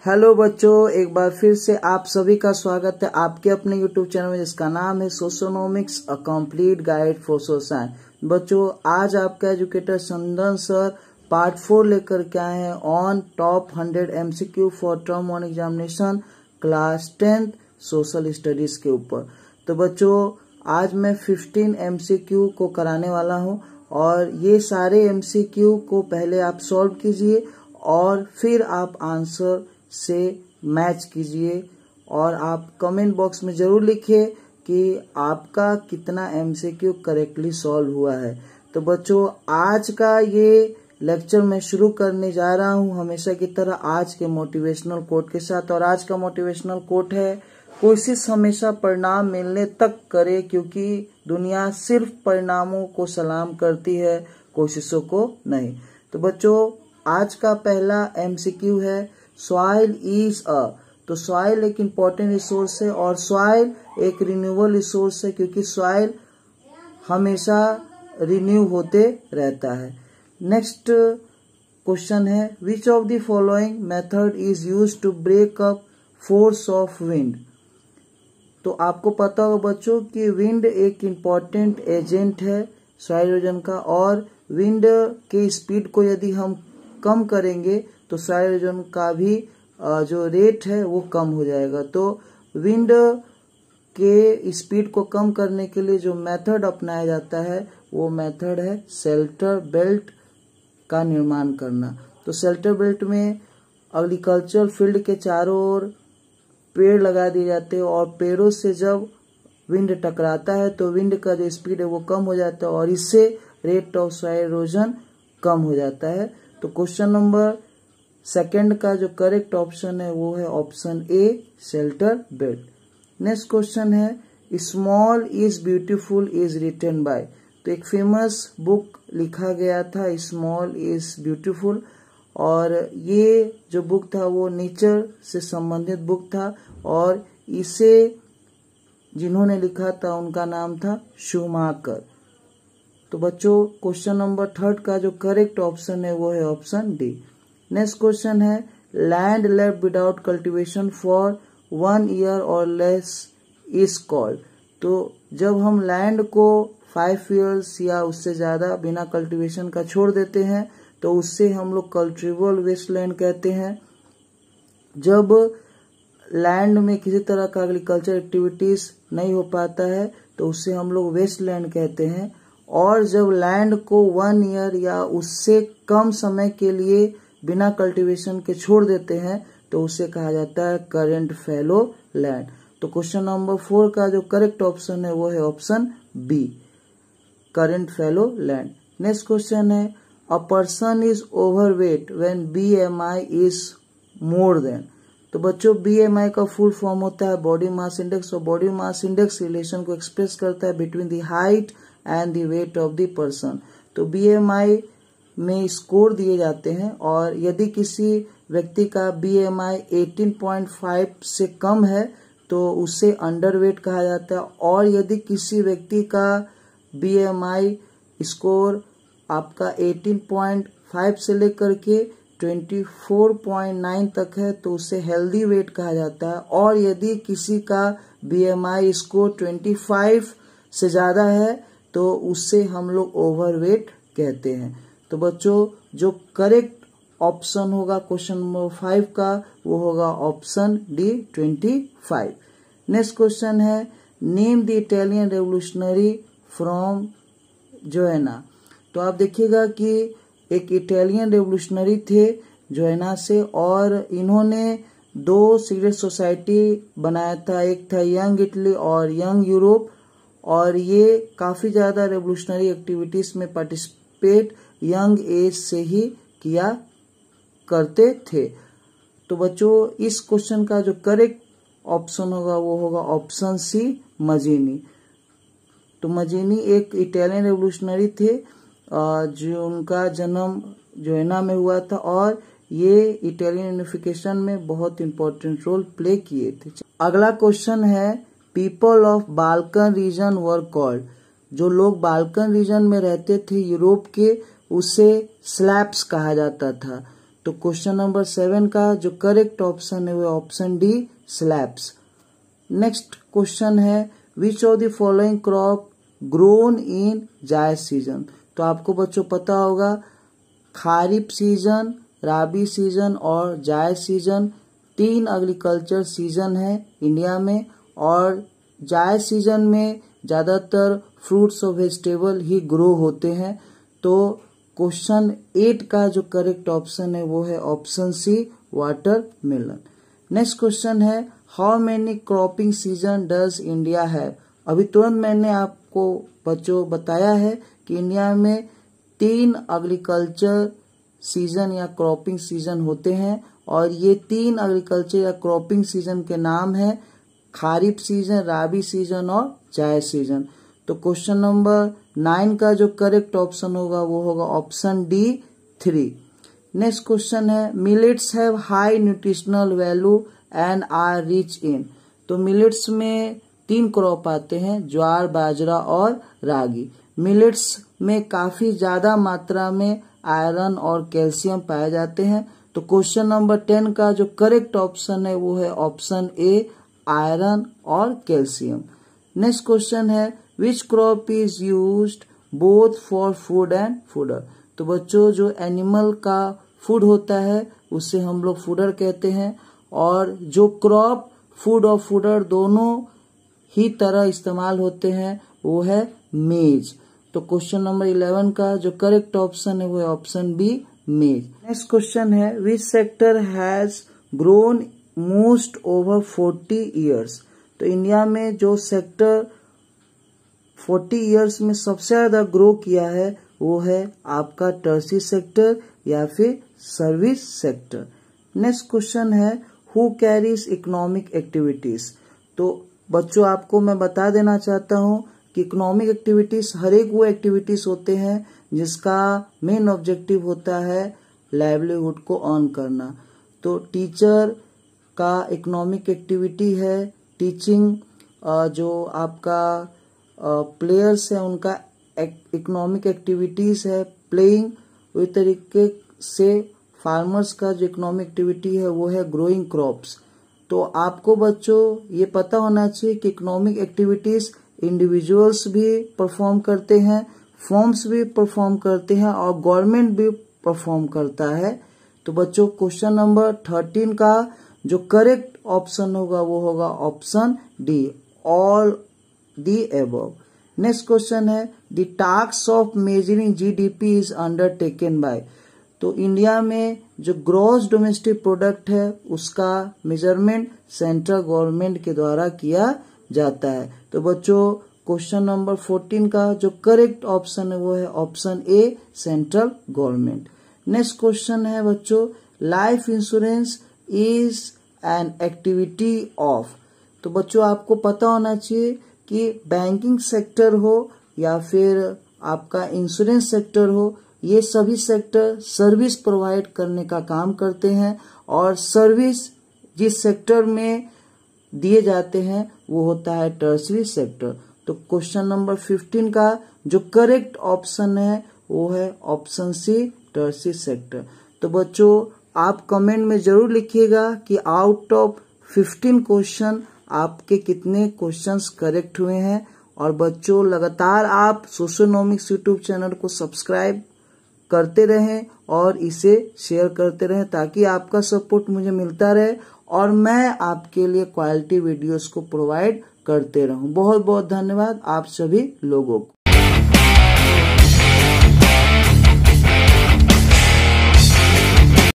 Hello बच्चों, एक बार फिर से आप सभी का स्वागत है आपके अपने यूट्यूब चैनल में जिसका नाम है socionomics a complete guide for social science. बच्चों, आज आपका एजुकेटर चंदन सर पार्ट 4 लेकर के आए हैं on top 100 MCQ for term 1 examination class 10th social studies के ऊपर। तो बच्चों, आज मैं 15 MCQ को कराने वाला हूं और ये सारे MCQ को पहले आप सॉल्व कीजिए और फिर आप आंसर से मैच कीजिए और आप कमेंट बॉक्स में जरूर लिखिए कि आपका कितना MCQ करेक्टली सॉल्व हुआ है। तो बच्चों, आज का ये लेक्चर मैं शुरू करने जा रहा हूं हमेशा की तरह आज के मोटिवेशनल कोट के साथ। और आज का मोटिवेशनल कोट है, कोशिश हमेशा परिणाम मिलने तक करे क्योंकि दुनिया सिर्फ परिणामों को सलाम करती है, कोशिशों को नहीं। तो बच्चों, आज का पहला MCQ है सॉइल इज अ। तो सॉइल एक इम्पोर्टेंट रिसोर्स है और सॉइल एक रिन्यूएबल रिसोर्स है क्योंकि सॉइल हमेशा रिन्यू होते रहता है। नेक्स्ट क्वेश्चन है, which of the following method is used to break up force of wind. तो आपको पता होगा बच्चों कि विंड एक इम्पॉर्टेंट एजेंट है सॉइल इरोजन का, और विंड के स्पीड को यदि हम कम करेंगे तो सॉइल इरोजन का भी जो रेट है वो कम हो जाएगा। तो विंड के स्पीड को कम करने के लिए जो मेथड अपनाया जाता है वो मेथड है शेल्टर बेल्ट का निर्माण करना। तो शेल्टर बेल्ट में एग्रीकल्चर फील्ड के चारों ओर पेड़ लगा दिए जाते हैं और पेड़ों से जब विंड टकराता है तो विंड का जो स्पीड है वो कम हो जाता है और इससे रेट ऑफ सॉइल इरोजन कम हो जाता है। तो क्वेश्चन नंबर सेकंड का जो करेक्ट ऑप्शन है वो है option A, shelter belt. Next question है, small is beautiful is written by. तो एक फेमस बुक लिखा गया था स्मॉल इज ब्यूटीफुल, और ये जो बुक था वो नेचर से संबंधित बुक था और इसे जिन्होंने लिखा था उनका नाम था शूमाकर। तो बच्चों, क्वेश्चन नंबर थर्ड का जो करेक्ट ऑप्शन है वो है ऑप्शन डी। नेक्स्ट क्वेश्चन है, land left without cultivation for 1 year और लेस इज कॉल्ड। तो जब हम लैंड को 5 years या उससे ज्यादा बिना कल्टीवेशन का छोड़ देते हैं तो उससे हम लोग कल्टीवेबल वेस्टलैंड कहते हैं। जब लैंड में किसी तरह का एग्रीकल्चर एक्टिविटीज नहीं हो पाता है तो उससे हम लोग वेस्टलैंड कहते हैं। और जब लैंड को 1 year या उससे कम समय के लिए बिना कल्टीवेशन के छोड़ देते हैं तो उसे कहा जाता है करंट फैलो लैंड। तो क्वेश्चन नंबर 4 का जो करेक्ट ऑप्शन है वो है option B, current fallow land. Next question है, a person is overweight when BMI is more than. तो बच्चों, BMI का फुल फॉर्म होता है बॉडी मास इंडेक्स और बॉडी मास इंडेक्स रिलेशन को एक्सप्रेस करता है between the height and the weight of the person. तो BMI में स्कोर दिए जाते हैं और यदि किसी व्यक्ति का BMI 18.5 से कम है तो उसे अंडरवेट कहा जाता है, और यदि किसी व्यक्ति का BMI स्कोर आपका 18.5 से लेकर के 24.9 तक है तो उसे हेल्दी वेट कहा जाता है, और यदि किसी का BMI स्कोर 25 से ज्यादा है तो उससे हम लोग ओवरवेट कहते हैं। तो बच्चों, जो करेक्ट ऑप्शन होगा क्वेश्चन नंबर 5 का वो होगा ऑप्शन डी, 25। नेक्स्ट क्वेश्चन है, name the Italian revolutionary from Genoa. तो आप देखिएगा कि एक इटालियन रेवोल्यूशनरी थे जोएना से और इन्होंने 2 सीक्रेट सोसाइटी बनाया था, एक था यंग इटली और यंग यूरोप, और ये काफी ज्यादा रेवोल्यूशनरी एक्टिविटीज में पार्टिसिपेट यंग एज से ही किया करते थे। तो बच्चों, इस क्वेश्चन का जो करेक्ट ऑप्शन होगा वो होगा ऑप्शन सी, मजीनी। तो मजीनी एक इटालियन रेवोल्यूशनरी थे जो उनका जन्म जोएना में हुआ था और ये इटालियन यूनिफिकेशन में बहुत इंपॉर्टेंट रोल प्ले किए थे। अगला क्वेश्चन है, people of Balkan reason were called. जो लोग बाल्कन रीजन में रहते थे यूरोप के उसे स्लैब्स कहा जाता था। तो क्वेश्चन नंबर 7 का जो करेक्ट ऑप्शन है वो option D slabs. Next question है which of the following crop grown in Zaid season. तो आपको बच्चों पता होगा खारिफ सीजन, राबी सीजन और जायद सीजन 3 एग्रीकल्चर सीजन है इंडिया में, और जायद सीजन में ज्यादातर फ्रूट्स और वेजिटेबल ही ग्रो होते हैं। तो क्वेश्चन 8 का जो करेक्ट ऑप्शन है वो है option C watermelon. Next question है how many cropping season does India have. अभी तुरंत मैंने आपको बच्चों बताया है कि इंडिया में 3 एग्रीकल्चर सीजन या क्रॉपिंग सीजन होते हैं, और ये 3 एग्रीकल्चर या क्रॉपिंग सीजन के नाम है खारिफ सीजन, राबी सीजन और जायद सीजन। तो क्वेश्चन नंबर 9 का जो करेक्ट ऑप्शन होगा वो होगा ऑप्शन डी 3। नेक्स्ट क्वेश्चन है millets have high nutritional value and are rich in. तो मिलेट्स में 3 क्रॉप आते हैं, ज्वार, बाजरा और रागी। मिलेट्स में काफी ज्यादा मात्रा में आयरन और कैल्शियम पाए जाते हैं। तो क्वेश्चन नंबर 10 का जो करेक्ट ऑप्शन है वो है ऑप्शन ए आयरन और कैल्शियम। नेक्स्ट क्वेश्चन है which crop is used both for food and fodder. तो बच्चों जो एनिमल का फूड होता है उसे हम लोग फूडर कहते हैं, और जो क्रॉप फूड और फूडर दोनों ही तरह इस्तेमाल होते हैं वो है मेज। तो क्वेश्चन नंबर 11 का जो करेक्ट ऑप्शन है वो है ऑप्शन बी मेज। नेक्स्ट क्वेश्चन है which sector has grown most over 40 years. तो इंडिया में जो सेक्टर 40 ईयर्स में सबसे ज्यादा ग्रो किया है वो है आपका टर्सी सेक्टर या फिर सर्विस सेक्टर। नेक्स्ट क्वेश्चन है हु कैरीज इकोनॉमिक एक्टिविटीज। तो बच्चों आपको मैं बता देना चाहता हूं कि इकोनॉमिक एक्टिविटीज हर एक वो एक्टिविटीज होते हैं जिसका मेन ऑब्जेक्टिव होता है लाइवलीहुड को अर्न करना। तो टीचर का इकोनॉमिक एक्टिविटी है टीचिंग, जो आपका प्लेयर्स है उनका इकोनॉमिक एक्टिविटीज है प्लेइंग। वही तरीके से फार्मर्स का जो इकोनॉमिक एक्टिविटी है वो है ग्रोइंग क्रॉप्स। तो आपको बच्चों ये पता होना चाहिए कि इकोनॉमिक एक्टिविटीज इंडिविजुअल्स भी परफॉर्म करते हैं, फर्म्स भी परफॉर्म करते हैं और गवर्नमेंट भी परफॉर्म करता है। तो बच्चों क्वेश्चन नंबर 13 का जो करेक्ट ऑप्शन होगा वो होगा option D all the above. Next question है the task of measuring GDP is undertaken by. तो इंडिया में जो ग्रॉस डोमेस्टिक प्रोडक्ट है उसका मेजरमेंट सेंट्रल गवर्नमेंट के द्वारा किया जाता है। तो बच्चों क्वेश्चन नंबर 14 का जो करेक्ट ऑप्शन है वो है ऑप्शन ए सेंट्रल गवर्नमेंट। नेक्स्ट क्वेश्चन है बच्चों life insurance is an activity of. तो बच्चों आपको पता होना चाहिए कि बैंकिंग सेक्टर हो या फिर आपका इंश्योरेंस सेक्टर हो, ये सभी सेक्टर सर्विस प्रोवाइड करने का काम करते हैं, और सर्विस जिस सेक्टर में दिए जाते हैं वो होता है टर्शरी सेक्टर। तो क्वेश्चन नंबर 15 का जो करेक्ट ऑप्शन है वो है ऑप्शन सी टर्शरी सेक्टर। तो बच्चों आप कमेंट में जरूर लिखिएगा कि आउट ऑफ 15 क्वेश्चन आपके कितने क्वेश्चंस करेक्ट हुए हैं। और बच्चों लगातार आप सोशियोनॉमिक्स यूट्यूब चैनल को सब्सक्राइब करते रहें और इसे शेयर करते रहें ताकि आपका सपोर्ट मुझे मिलता रहे और मैं आपके लिए क्वालिटी वीडियोस को प्रोवाइड करते रहूं। बहुत बहुत धन्यवाद आप सभी लोगों को।